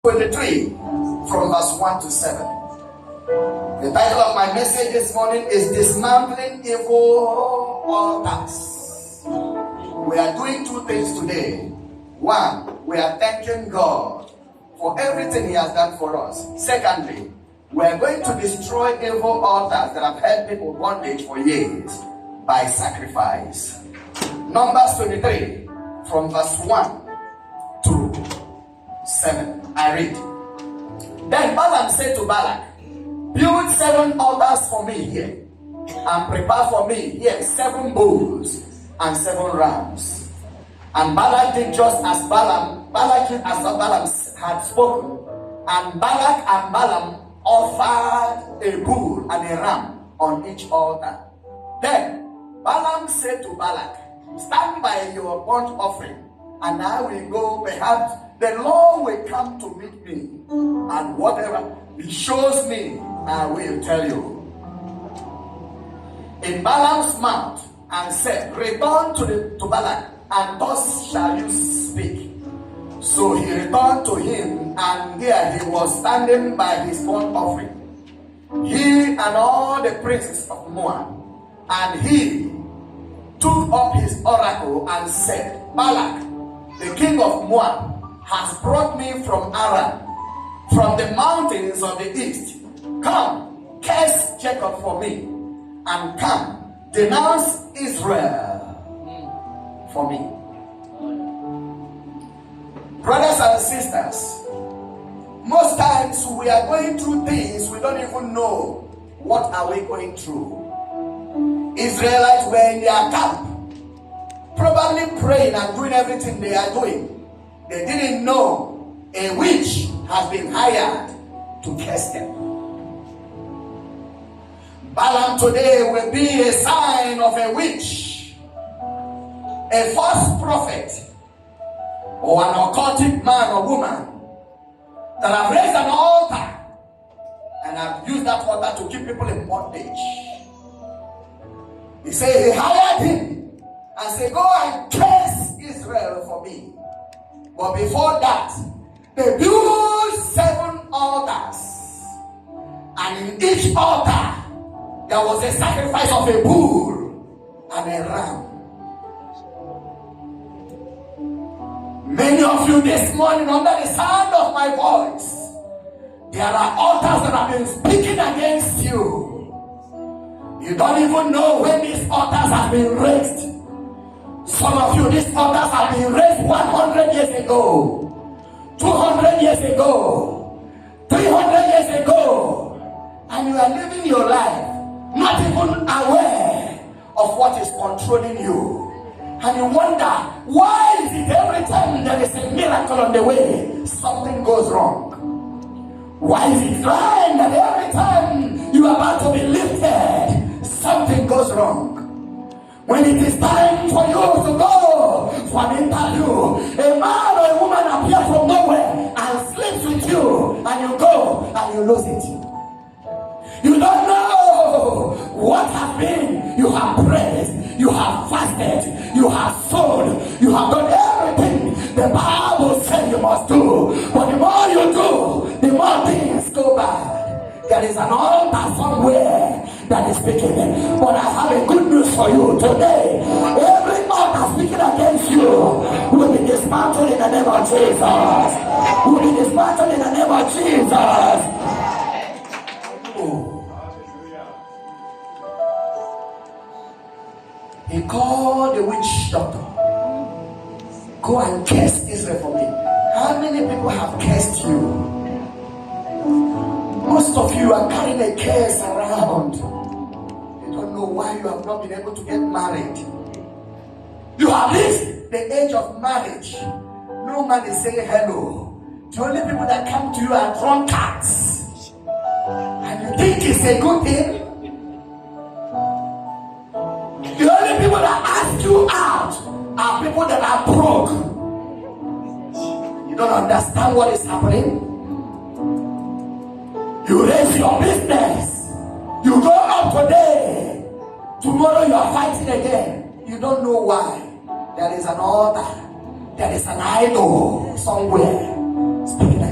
23 from verse 1 to 7. The title of my message this morning is Dismantling Evil Altars. We are doing two things today. One, we are thanking God for everything He has done for us. Secondly, we are going to destroy evil altars that have held people bondage for years by sacrifice. Numbers 23 from verse 1 to 7. I read. Then Balaam said to Balak, build 7 altars for me here, and prepare for me here 7 bulls and 7 rams. And Balak did just as Balaam had spoken. And Balak and Balaam offered a bull and a ram on each altar. Then Balaam said to Balak, stand by your burnt offering, and I will go. Perhaps the Lord will come to meet me, and whatever He shows me, I will tell you. In Balaam's mouth, and said, return to Balak, and thus shall you speak. So he returned to him, and there he was standing by his burnt offering, he and all the princes of Moab. And he took up his oracle and said, Balak, the king of Moab, has brought me from Aram, from the mountains of the east. Come, curse Jacob for me, and come, denounce Israel for me. Brothers and sisters, most times we are going through things we don't even know what are we going through. Israelites were in their camp, probably praying and doing everything they are doing. They didn't know a witch has been hired to curse them. Balaam today will be a sign of a witch, a false prophet, or an occultic man or woman that have raised an altar and have used that altar to keep people in bondage. He said he hired him and said, go and curse Israel for me. But before that, they built 7 altars, and in each altar there was a sacrifice of a bull and a ram. Many of you this morning, under the sound of my voice, there are altars that have been speaking against you. You don't even know when these altars have been raised. Some of you, these altars have been raised 100 years ago, 200 years ago, 300 years ago, and you are living your life not even aware of what is controlling you. And you wonder, why is it every time there is a miracle on the way, something goes wrong? Why is it right that every time you are about to be lifted, something goes wrong? When it is time for you to go for an interview, a man or a woman appears from nowhere and sleeps with you, and you go and you lose it. You don't know what has been. You have prayed, you have fasted, you have sown, you have done everything the Bible said you must do. But the more you do, the more things go bad. There is an altar somewhere that is speaking. But I have a good news for you today. Every altar speaking against you will be dismantled in the name of Jesus. Will be dismantled in the name of Jesus. Oh. He called the witch doctor. Go and curse Israel for me. How many people have cursed you? Most of you are carrying a curse around. You don't know why you have not been able to get married. You have reached the age of marriage. No man is saying hello. The only people that come to you are drunkards. And you think it's a good thing? The only people that ask you out are people that are broke. You don't understand what is happening. You raise your business. You go up today. Tomorrow you are fighting again. You don't know why. There is an altar. There is an idol somewhere speaking